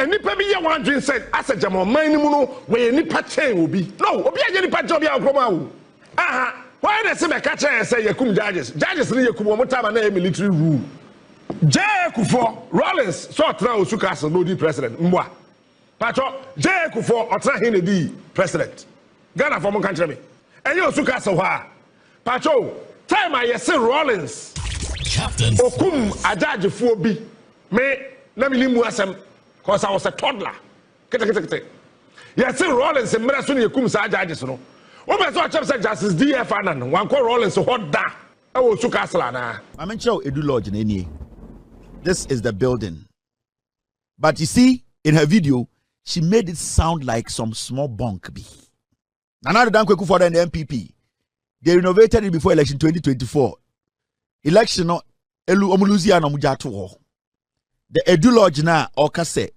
And nipa bi ye one dream said, as a jamo man no we nipa chain will be. No, obi a nipa job ya kroma. Aha. Why they say me catch and say yakum judges? Judges ni yakum mo time na military rule. J Kufo Rollins so tra osuka so no di president. Mwa. Patro J Kufo otra hin di president. Ghana for mo country me. And you osuka so ha. Patro time I say Rollins. Captain Okum ajajefo bi. Me na me limu asem cause I was a toddler. Kete. Yes, Rollins and Merasun yakum sa judges no. Obe so chap say justice DF anan wan ko Rollins hot da. E wo su castle na. I mention Edu Lodge na ni. This is the building. But you see in her video she made it sound like some small bunk be. Nana Dan Kweku for the MPP. They renovated it before election 2024. Election no elu omuluzia na mujato ho. The Edu Lodge na oka say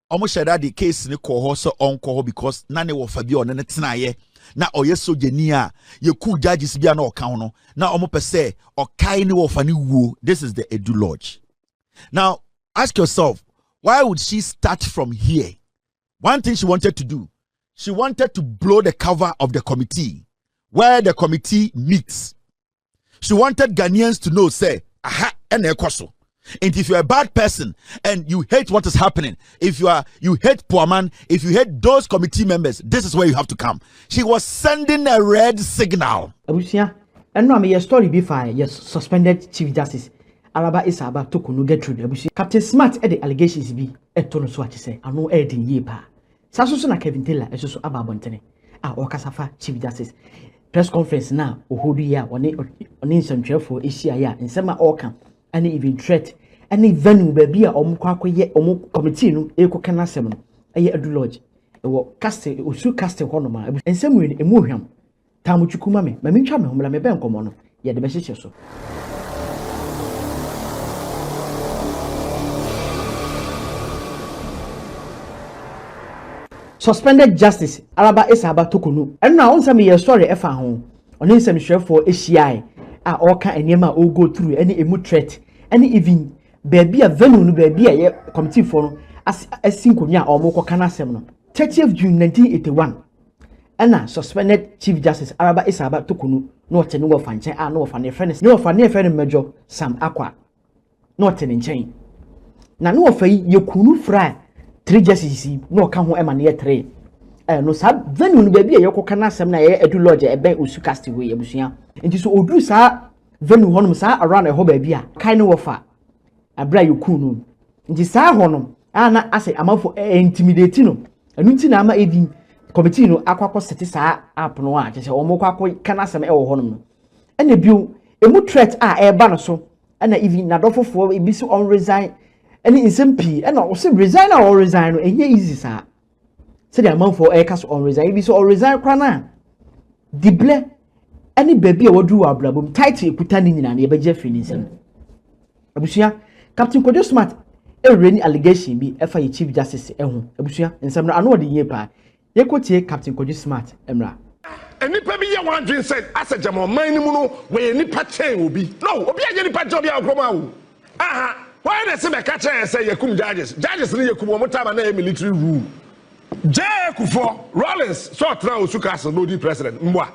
almost share the case ni ko ho so on ko because nane wo fa bi on ne tena ye na oyeso genia ye ku judges bia na oka no na omo pese okai ni wo fa ni wuo. This is the Edu Lodge. Now ask yourself, why would she start from here? One thing she wanted to do, she wanted to blow the cover of the committee where the committee meets. She wanted Ghanaians to know, say, aha, and if you're a bad person and you hate what is happening, if you hate poor man, if you hate those committee members, this is where you have to come. She was sending a red signal. Abusia, and no, your story be fine. Yes, suspended Chief Justice Alaba Isaba Torkornoo get through. Abusia, Captain Smart at the allegations be at Tono Swatch say, I know Eddie Yepa. Sasusuna Kevin Taylor, as also Abba Bontene, Okasafa Chief Justice. Press conference now, Ohodia, on instant for Asia, and Sema Orkan. Any even threat, any venue baby or mukwaye or committee no eko kana sem no eye Edu Lodge e wo caste osu caste honoma and somewhere e mohwam tamuchukuma me ntwa me homla me ben komo no ye de be hyehyɛ so. Suspended Justice Alaba Isaba Torkornoo and now on some your story efa ho on insem hwefo ehia a oka enema o go through any emu threat any even baby a venue no baby a committee for no as sinkonya o mo kokana asem no 30th June 1981 ana suspended Chief Justice Alaba Isaba Torkornoo no tene wo fa nchen a no fa ne friend no fa ne friend Major Sam Akwa no tene nchen na no fa yekunu fra 3 justices no ka ho ema ne 3 no sa venue no baby a yekokana asem na ye Edu Lodge e ben osu cast we abusua nti so odu sa venue honum sa around e ho baby a kai no wofa abra yekunu nti sa honum ana ase amafo intimidate no anu nti na ama edin committee no akwakọ sete sa app no a kese omo kwakọ kana asem e wo honum no ena bio emu threat a e ba no so ena even na dofofo e bi so on resign eni insempi ena o se resign or resign no enye easy sa se the amount for cast on resign bi so on resign kwa na dible any baby a wadu ablabum title ekuta ni nyina na yebeje fini nsem abusia Captain Kojo Smart e reni allegation bi efa ye Chief Justice ehu abusia nsem na ano odi ye pa ye kotie Captain Kojo Smart emra Nipa bi ye one dream said as a jamo man ni mu no we nipa chain obi. No, obi a nipa job ya kroma wo. Aha, why they say me catch and say yakum judges ni yakum mo time na military rule. J Kufo Rollins so tra osuka so no di president mwa.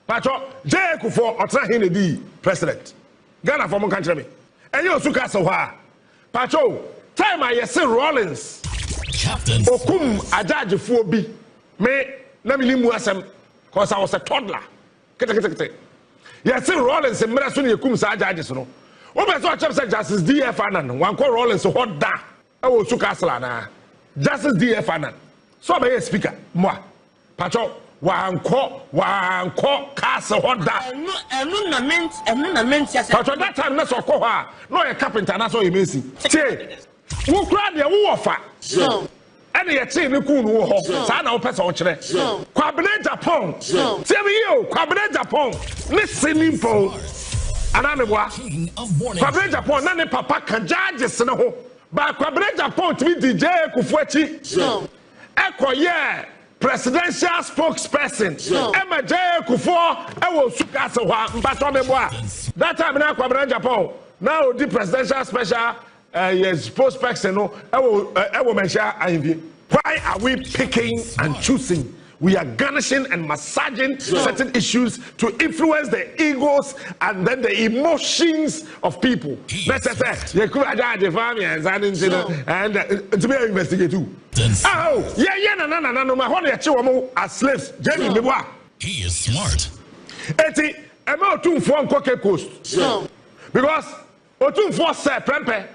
Patro J Kufo otra hin di president. Ghana for mo country me. And you osuka so ha. Patro time I say Rollins. Captain Okum ajajefo bi. Me na me limu asem cause I was a toddler. Kete. Yes, Rollins and Merasun yakum sa judges no. Obe so chap say justice DF anan wan ko Rollins hot da. E wo osuka sala na. Justice DF anan. So be speaker moi patro wanko castle honda enu na ment patro that time na so ko ha no ye carpenter na so ye mesi tie wo kra de wo wofa ene ye tie ne ku no ho sa na wo pesa wo kire kwabene Japan tie me yo kwabene Japan ne sinimpo anane boa kwabene Japan na ne papa kan judges ne ho ba kwabene Japan timi DJ Kufuachi Ekoye presidential spokesperson Emma J. Kufo ewo suka se hwa mbaso meboa that time na kwabran Japan now the presidential special yes, prospects and no, why are we picking and choosing? We are garnishing and massaging certain issues to influence the egos and then the emotions of people. Let's say, you could have the family and to be investigated too. Oh, no, my honey, as slaves. Jamie, he is smart. Eti, I'm out to form Cape Coast. Because Otum force Prempe.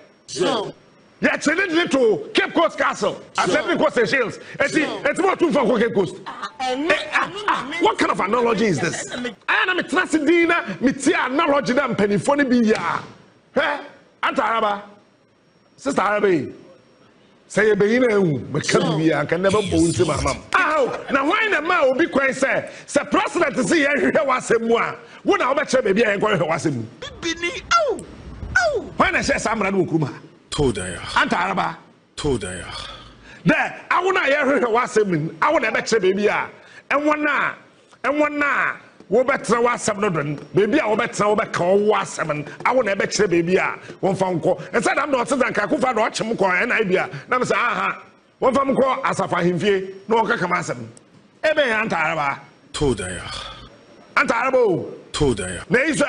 Yeah, challenge to Cape Coast Castle. I said because the Shields. It's more too far Cape Coast. What kind of analogy is this? I am a Trasidina, Mitia analogy than penny funny be ya. Eh? Antaraba. Sister Arabi. Say a beginner, but come here, I can never bone to my mum. Oh, now why the man will be quite say, Sir President to see here was a moi. What I'll bet you baby and go was him. Oh, when I say Samran Wukuma. Todaya. Antaraba. Todaya. There, I want to hear her was him. I want to bet you baby. And one now. Wo betra wa 700 baby a wo betra wo beka wo 7 I want to bet you baby a won fa nko and said I'm not saying ka ku fa do ochem ko na bia na me say aha won fa nko asafa himfie na wo kaka ma 7 ebe antaraba Todaya na iso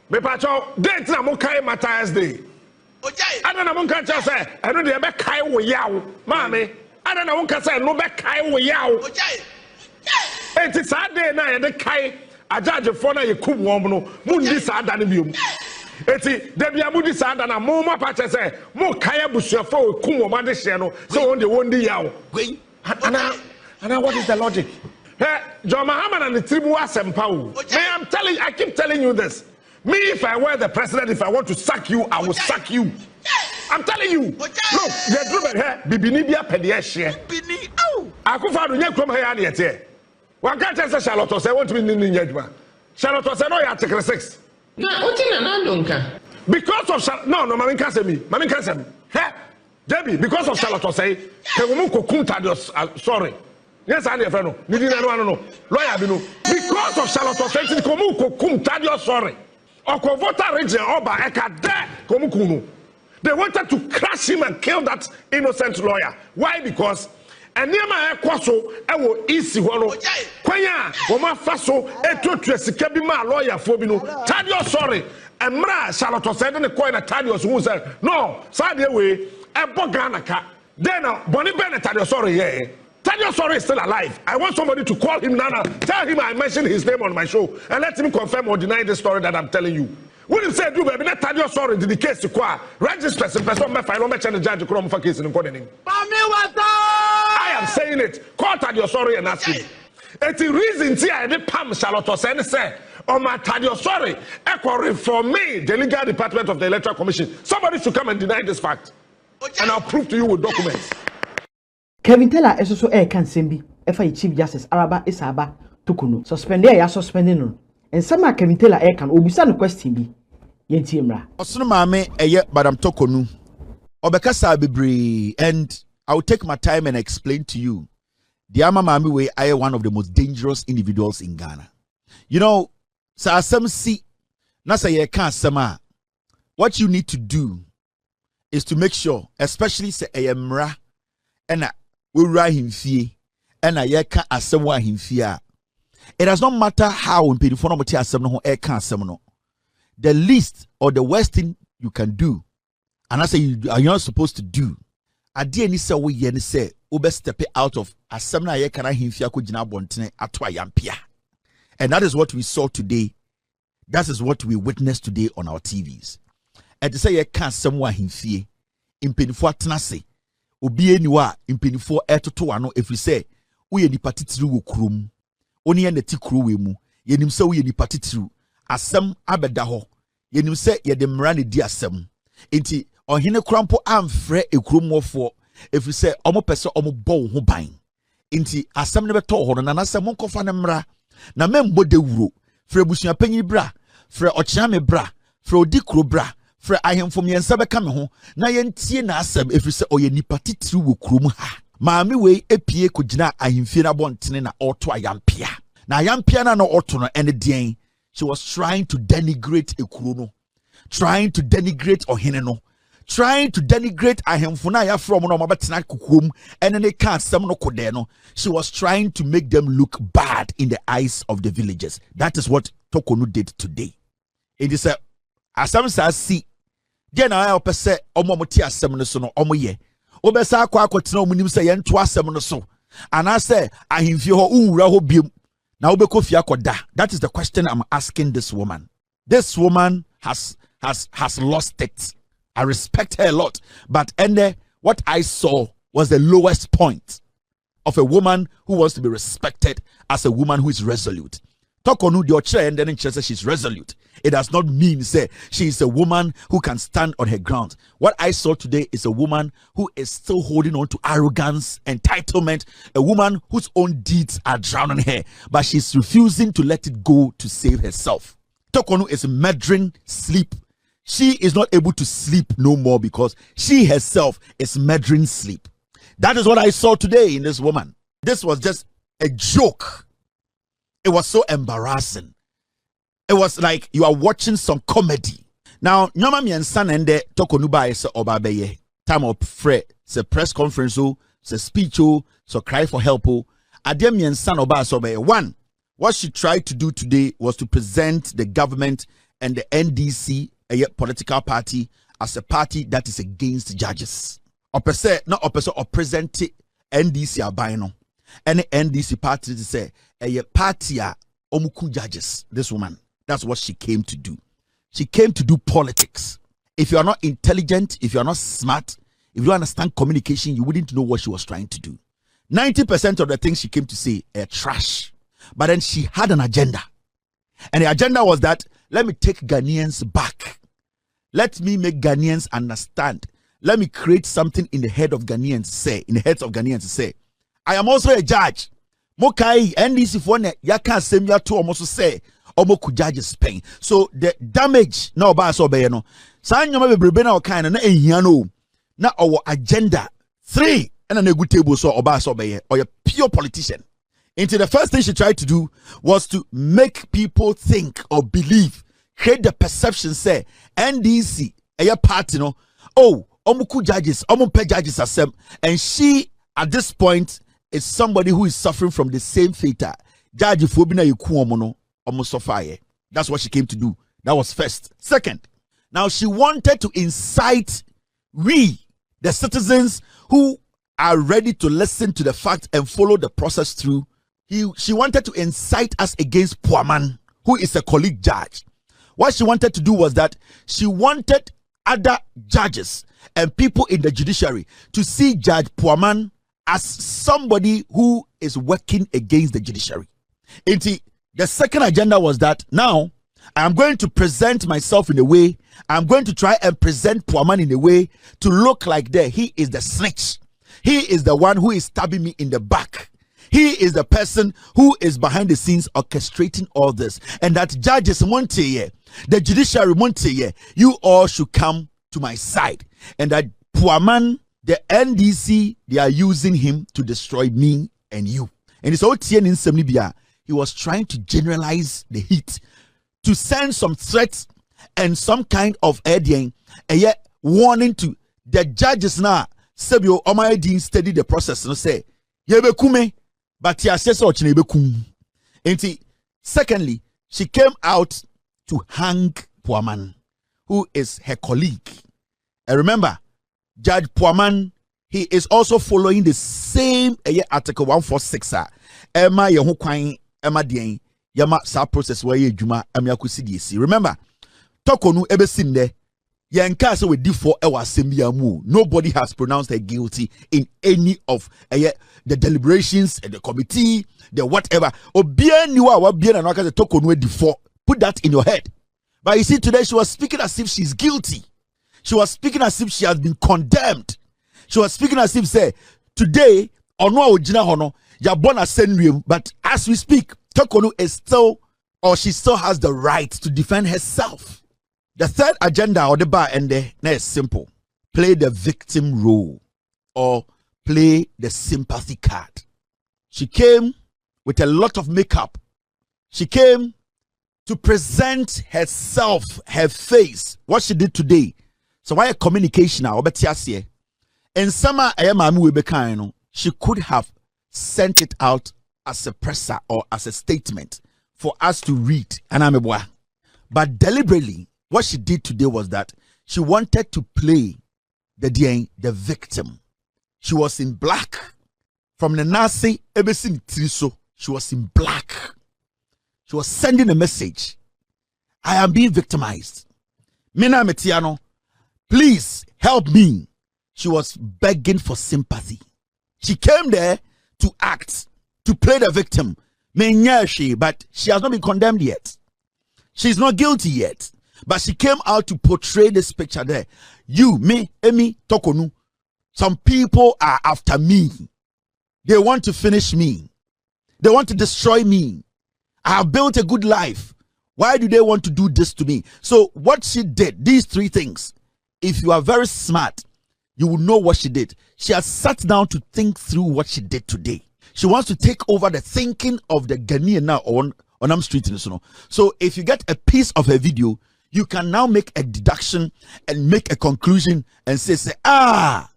me pa cho date na mo kai Matthias day ojai ada na mo kan cho say eno de be kai wo yawo maame ada na mo kan say no be kai wo yawo ojai enti Saturday na ye de kai ajaje for na ye kum wom no mundi sada ne biom enti de bia mudi sada na mo ma pa che say mo kai abusuafo we kum wom ade hye no so won de wondi yawo ana what is the logic? Hey, John Muhammad and the tribu asempa o. I keep telling you this. Me, if I were the president, if I want to sack you, I will sack you. I'm telling you. Look, the driven here, bibini bia pediashie. Bibini, oh. Akufa do nya krom here na yete. One can't say Charlotte say want to be in Yajma. Charlotte say no, you article 6. Na otina na ndonka. Because of no, mami can say me. Mami can say me. Hey, Debbie, because of Charlotte say, ke wo mu kokum Tadios, sorry. Yes, I know. No. Lawyer, no. Because of Charlotte say, ko mu kokum Tadios, sorry. Oko voter region oba eka de komu kunu. They wanted to crush him and kill that innocent lawyer. Why? Because enema ekwaso ewo isi ho no kwanya wo ma faso etutu sika bi ma lawyer fo bi no Tadios sorry emra Charlotte said ne coin na Tadios who said no sade we ebo Ghana ka then boni be na Tadios sorry here Tadios sorry is still alive. I want somebody to call him Nana, tell him I mentioned his name on my show and let him confirm or deny the story that I'm telling you. When you say do baby na Tadios sorry did the case to qua register person me file me change judge kro for case in court. I am saying it. Call Tadios sorry and ask him. It's the reason I did Pam Charlotte say, oh my Tadios sorry, echo for me, the legal department of the Electoral Commission. Somebody should come and deny this fact. And I'll prove to you with documents. Kevin Teller is also a Kansembi, FI Chief Justice Araba Isaba Torkornoo. Suspended ya suspending no. And some Kevin Teller can obisa no question bi. Yenti mra. Osno maame eye Madam Torkornoo. Obekasa bebre and I will take my time and explain to you. The Ama Mami way I am one of the most dangerous individuals in Ghana. You know, sa some see nasa ye kan sama. What you need to do is to make sure, especially say mra and we write him fee and ye kan asemwa him fee. It does not matter how in pedifon no asem no e kan asem no. The least or the worst thing you can do, and I say you are not supposed to do. Ade ani se wo ye ni se obe step out of asem na ye kana himfia ko gina bontene ato ayampia. And that is what we saw today. That is what we witnessed today on our TVs. And to say ye can somewhere himfie impinifo atenase obi eniwa impinifo etoto ano if we say wo ye nipa titiri wo krom oni ye nati kro we mu ye nim se wo ye nipa titiri asem abeda ho ye nim se ye de mra ne di asem enti ohene krampo amfre ekromwofo if we say omo pese omo bo ho ban enti asem ne beto ho na asem nkofa ne mra na membo de wuro fre busua panyi bra fre ochiame bra fre odikro bra fre ahemfo miensa beka me ho na yentie na asem if we say oye nipa titiri wo krom ha maami we epie kogina ahemfie na bontene na oto ayampia na ayampia na oto no ene den. She was trying to denigrate Ekuro no, trying to denigrate Ohene no, trying to denigrate ahemfuna from no mabetina kukum and then they can't some no kodeno. She was trying to make them look bad in the eyes of the villagers. That is what Torkornoo did today. It is a asam sa si dia na ya opese omomoti asem no so no omoye obesa akwa akotena omunim se yento asem no so anase ahemfie ho unwura ho biem na obeko fie akoda. That is the question I'm asking this woman. This woman has lost it. I respect her a lot, but what I saw was the lowest point of a woman who wants to be respected as a woman who is resolute. Torkornoo the oche and then says she's resolute. It does not mean say she is a woman who can stand on her ground. What I saw today is a woman who is still holding on to arrogance, entitlement, a woman whose own deeds are drowning her, but she's refusing to let it go to save herself. Torkornoo is murdering sleep. She is not able to sleep no more because she herself is murdering sleep. That is what I saw today in this woman. This was just a joke. It was so embarrassing. It was like you are watching some comedy. Now, nyama miensan ende Torkornoo ba ese obabeye. Time of se press conference se speech so cry for help Adem miensan oba sobeye. One, what she tried to do today was to present the government and the NDC, a political party, as a party that is against judges. Opese not opese or present NDC abino. Any NDC party to say a party omuku judges. This woman. That's what she came to do. She came to do politics. If you are not intelligent, if you are not smart, if you don't understand communication, you wouldn't know what she was trying to do. 90% of the things she came to say are trash. But then she had an agenda. And the agenda was that, let me take Ghanaians back. Let me make Ghanaians understand. Let me create something in the head of Ghanaians say, I am also a judge. Mokai NDC for yaka semya to almost say omoku judges pain. So the damage na oba so be no. San nyoma bebrebe na okan na ehia no. Na our agenda 3 and a good table so oba so be or a pure politician. Into the first thing she tried to do was to make people think or believe, create the perception say NDC a party no. Oh, omoku judges, omope judges asem, and she at this point is somebody who is suffering from the same fate. Judge phobia no almost suffer. That's what she came to do. That was first. Second, now she wanted to incite we, the citizens who are ready to listen to the fact and follow the process through. She wanted to incite us against Puaman, who is a colleague judge. What she wanted to do was that she wanted other judges and people in the judiciary to see Judge Puaman as somebody who is working against the judiciary. The second agenda was that now I'm going to present myself in a way, I'm going to try and present Puaman in a way to look like he is the snitch. He is the one who is stabbing me in the back. He is the person who is behind the scenes orchestrating all this. And that judges Monte, the judiciary Monte, you all should come to my side. And that Puaman, the NDC, they are using him to destroy me and you. And it's all TN in Semnibia. He was trying to generalize the heat, to send some threats and some kind of warning to the judges now. Sebio Omayedin study the process and say, Yebekume, but ya says Bekum. And secondly, she came out to hang Puaman, who is her colleague. And remember, Judge Puaman, he is also following the same article 146. Emma Yahukwain, Emma Dien, Yama sa process where you juma Amiakusi. Remember, Torkornoo ebesinde, Yankasa with D4 Ewa Sembiamu. Nobody has pronounced her guilty in any of the deliberations, the committee, the whatever. Obien you are what bien and the Torkornoo D4. Put that in your head. But you see, today she was speaking as if she's guilty. She was speaking as if she has been condemned. She was speaking as if, say, today, Ono Ojina Hono, Yabona Senrium, but as we speak, Torkornoo is still, or she still has the right to defend herself. The third agenda or the bar and the is simple. Play the victim role or play the sympathy card. She came with a lot of makeup. She came to present herself, her face, what she did today, So why a communication now? Obetiasie. And sama ayamami we bekano. She could have sent it out as a presser or as a statement for us to read. But deliberately, what she did today was that she wanted to play the victim. She was in black. From the Nazi, everything Triso, she was in black. She was sending a message. I am being victimized. Mina Metiano, please help me. She was begging for sympathy. She came there to act, to play the victim. But she has not been condemned yet. She's not guilty yet. But she came out to portray this picture there. You, me, Emi, Torkornoo. Some people are after me. They want to finish me. They want to destroy me. I have built a good life. Why do they want to do this to me? So what she did, these three things, if you are very smart, you will know what she did. She has sat down to think through what she did today. She wants to take over the thinking of the Ghanaian now on Am Street. So if you get a piece of her video, you can now make a deduction and make a conclusion and say, that's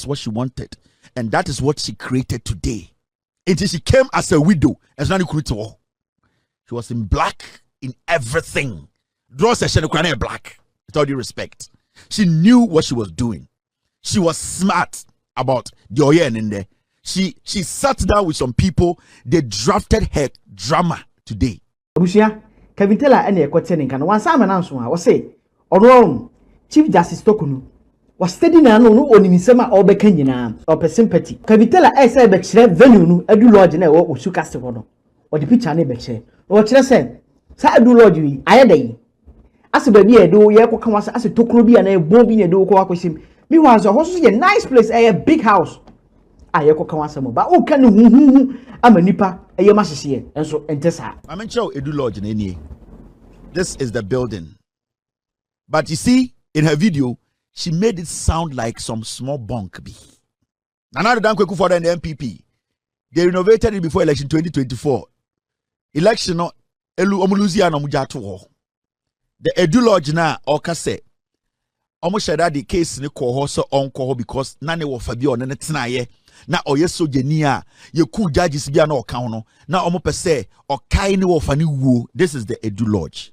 what she wanted. And that is what she created today. Until she came as a widow. She was in black in everything. Draw session black. With all due respect. She knew what she was doing. She was smart about the Oyen in there. She sat down with some people. They drafted her drama today. Kevin Taylor and a quoting can one Simon answer was say, or Chief Justice Torkornoo was steady now no only in summer or Bekenina or per sympathy. Kevin Taylor I said Betchere venue edu lodge and what was you cast or the picture Betchere. Or said, Sa do lodge we I day. As a baby I do Yakokamas as a Torkornoo and a bombing a do with him. Meanwhile, a horse is a nice place, a big house. I Yakokawasamo, but oh can I'm a nipper. And so enters her. I'm in show Edu Lodge in any. This is the building. But you see, in her video, she made it sound like some small bunk be. Another Dankweku for the MPP. They renovated it before election 2024. Election no Elu Omuluziano Mujatu. The Edu Lodge na Okase. Omo shada the case ni ko so onko because nane wo Fabio ne tenaye. Na oyeso genia ye ku judges bia na oka no na omo pese okai ni wo fani wuo. This is the Edu Lodge.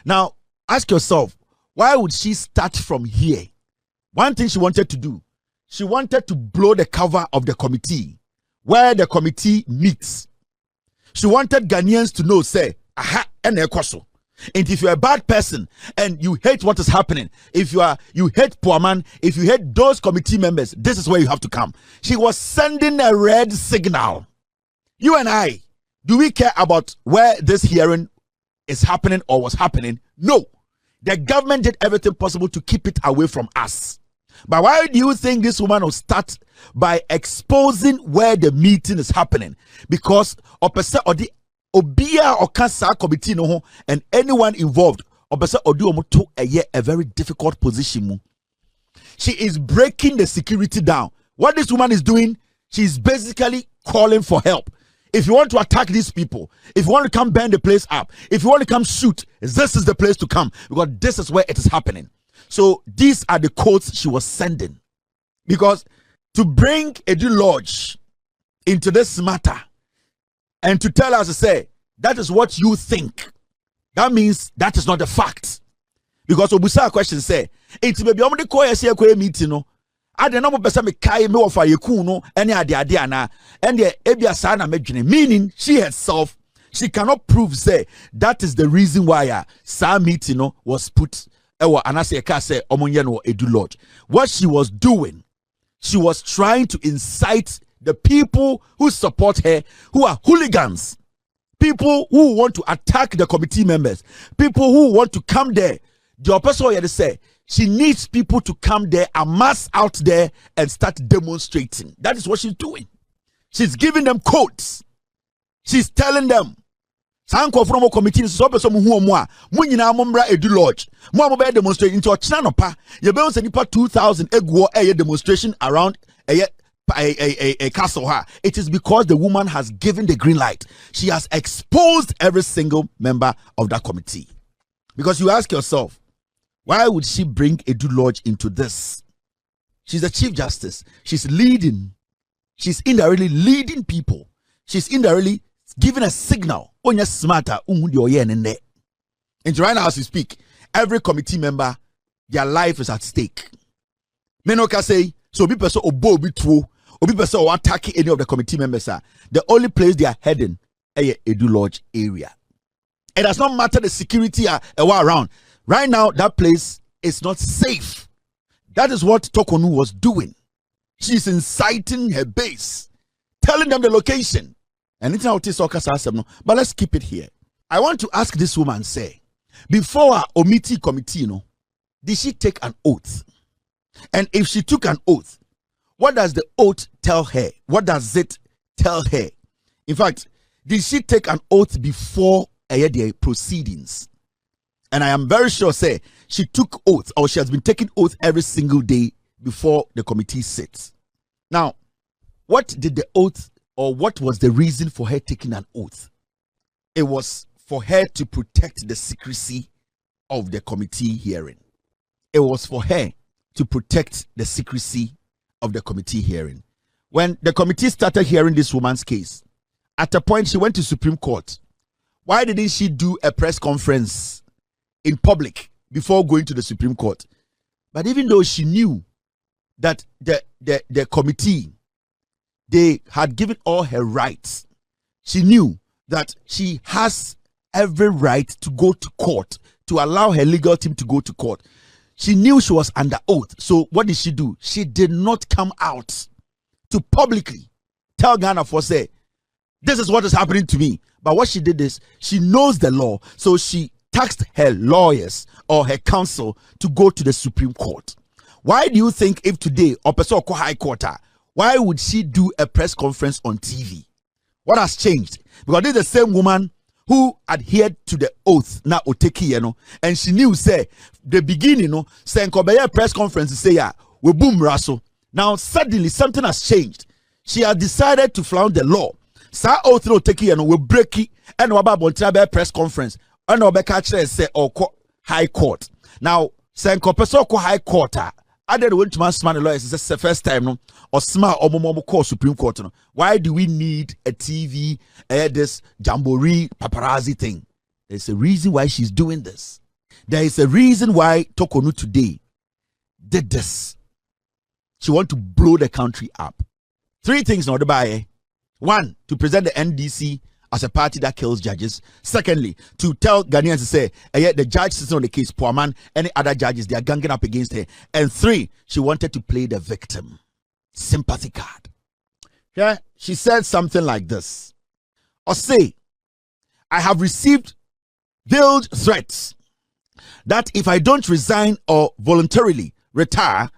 Now ask yourself, why would she start from here? One thing she wanted to do, she wanted to blow the cover of the committee where the committee meets. She wanted Ghanaians to know, say, aha, ene ekoso. And if you're a bad person and you hate what is happening, if you hate poor man, if you hate those committee members, this is where you have to come. She was sending a red signal. You and I, do we care about where this hearing is happening or was happening? No. The government did everything possible to keep it away from us. But why do you think this woman will start by exposing where the meeting is happening? Because Obia or Kasa committee no and anyone involved a very difficult position. She is breaking the security down. What this woman is doing, she's basically calling for help. If you want to attack these people, if you want to come burn the place up, if you want to come shoot, this is the place to come because this is where it is happening. So these are the codes she was sending. Because to bring Edu Lodge into this matter and to tell us to say, that is what you think. That means that is not the fact. Because Obusa question say, it's maybe I'm the koya meeting no. I don't know person me kai me ofa yeku no any ade ana and the ebia sana medwene, meaning she herself, she cannot prove say that is the reason why sa meeting no was put anase ka say omonye no Edu Lodge. What she was doing, she was trying to incite the people who support her, who are hooligans, people who want to attack the committee members, people who want to come there. The person here say she needs people to come there, amass out there, and start demonstrating. That is what she's doing. She's giving them codes. She's telling them, Sanko from a committee is so person who moi, Munina Mumbra Edu Lodge. Mo be demonstrate into a chanopa. You be on 2,000 a demonstration around a castle. It is because the woman has given the green light. She has exposed every single member of that committee. Because you ask yourself, Why would she bring Edu Lodge into this? She's the Chief Justice. She's leading. She's indirectly leading people. She's indirectly giving a signal. On your smarter, and right now as we speak, every committee member, their life is at stake. Menoka say, so be person obo be true, or be person or attack any of the committee members. The only place they are heading is Edu Lodge area. It does not matter the security around. Right now, that place is not safe. That is what Torkornoo was doing. She's inciting her base, telling them the location. And it's not but let's keep it here. I want to ask this woman, say, before our Omiti committee, did she take an oath? And if she took an oath, what does the oath tell her? What does it tell her? In fact, did she take an oath before the proceedings? And I am very sure, say, she took oath, or she has been taking oath every single day before the committee sits. Now, what did the oath, or what was the reason for her taking an oath? It was for her to protect the secrecy of the committee hearing. It was for her to protect the secrecy of the committee hearing. When the committee started hearing this woman's case, at a point she went to Supreme Court. Why didn't she do a press conference in public before going to the Supreme Court? But even though she knew that the committee, they had given all her rights, she knew that she has every right to go to court, to allow her legal team to go to court. She knew she was under oath. So what did she do? She did not come out to publicly tell Ghana for say, this is what is happening to me. But what she did is, she knows the law. So she tasked her lawyers or her counsel to go to the Supreme Court. Why do you think if today, Opeso High Court, why would she do a press conference on TV? What has changed? Because this is the same woman who adhered to the oath na oteki, and she knew say the beginning, say nkobeye press conference say we boom raso. Now suddenly something has changed. She has decided to flout the law. Sa oath no oteki we break it and waba bontra press conference and obeka chere say oko high court. Now say nkopeso ko high court I didn't want to man smart lawyers. It's the first time, no, or smart or momo call Supreme Court. No. Why do we need a TV, this jamboree paparazzi thing? There's a reason why she's doing this. There is a reason why Torkornoo today did this. She want to blow the country up. Three things now to buy. One, to present the NDC as a party that kills judges. Secondly, to tell Ghanaians to say, the judge sitting on the case, poor man, any other judges, they are ganging up against her. And three, she wanted to play the victim. Sympathy card. Yeah, she said something like this. Or say, I have received veiled threats that if I don't resign or voluntarily retire,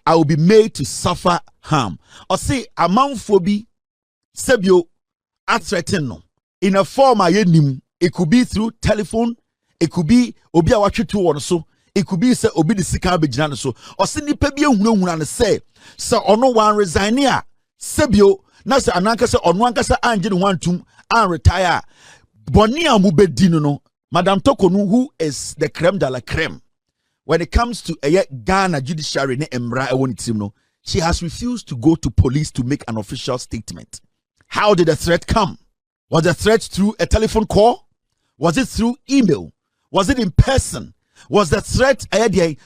I will be made to suffer harm. Or say, among phobia, sebio, at threaten no. In a form it could be through telephone, it could be obi awatwe to one so, it could be say obi the sika begina so, or se nipa bi ehunahuna ne say ono wan resign ya sebio na se ananka se ono anka se anje ne wantum and retire boni amubedi no. Madam Torkornoo, who is the creme de la creme when it comes to Ghana judiciary ne emra ewoni tim no, she has refused to go to police to make an official statement. How did the threat come? Was the threat through a telephone call? Was it through email? Was it in person? Was the threat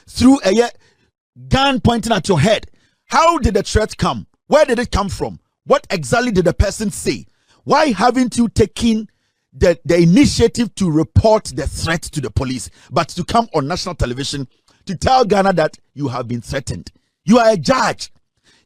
through a gun pointing at your head? How did the threat come? Where did it come from? What exactly did the person say? Why haven't you taken the initiative to report the threat to the police, but to come on national television to tell Ghana that you have been threatened? You are a judge.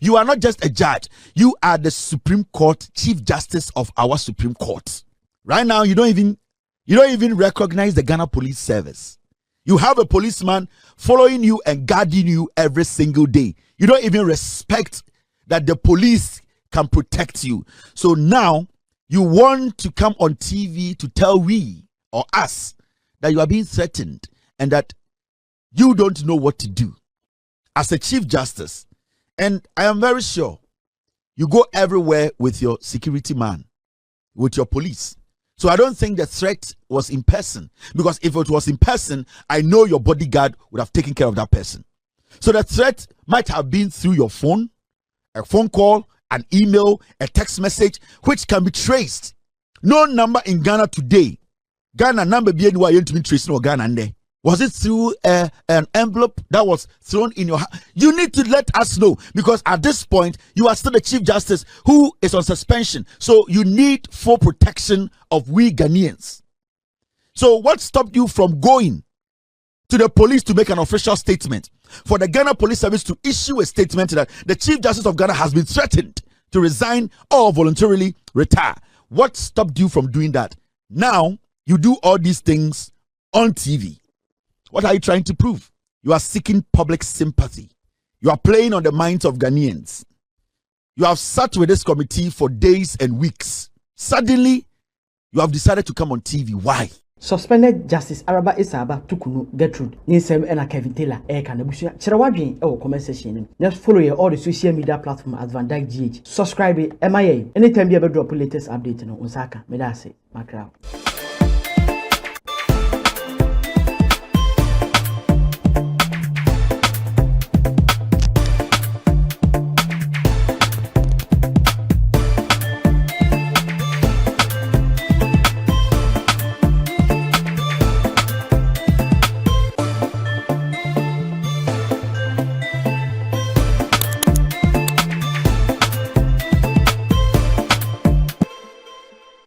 You are not just a judge. You are the Supreme Court, Chief Justice of our Supreme Court. Right now, you don't even recognize the Ghana Police Service. You have a policeman following you and guarding you every single day. You don't even respect that the police can protect you. So now, you want to come on TV to tell we or us that you are being threatened and that you don't know what to do. As a Chief Justice, and I am very sure you go everywhere with your security man, with your police. So I don't think the threat was in person, because if it was in person, I know your bodyguard would have taken care of that person. So the threat might have been through your phone, a phone call, an email, a text message, which can be traced. No number in Ghana today. Ghana number be anywhere you to be tracing or Ghana there. Was it through an envelope that was thrown in your hand? You need to let us know, because at this point you are still the Chief Justice who is on suspension. So you need full protection of we Ghanaians. So what stopped you from going to the police to make an official statement? For the Ghana Police Service to issue a statement that the Chief Justice of Ghana has been threatened to resign or voluntarily retire. What stopped you from doing that? Now you do all these things on TV. What are you trying to prove? You are seeking public sympathy. You are playing on the minds of Ghanaians. You have sat with this committee for days and weeks. Suddenly, you have decided to come on TV. Why? Suspended Justice Araba Isaba Torkornoo Gertrude Ninsem and Kevin Taylor Kanabusia Cherawadwin comment section. Just follow all the social media platform at VANDYKE GH. Subscribe MIA anytime you ever drop latest update on Osaka. Medase Macrao.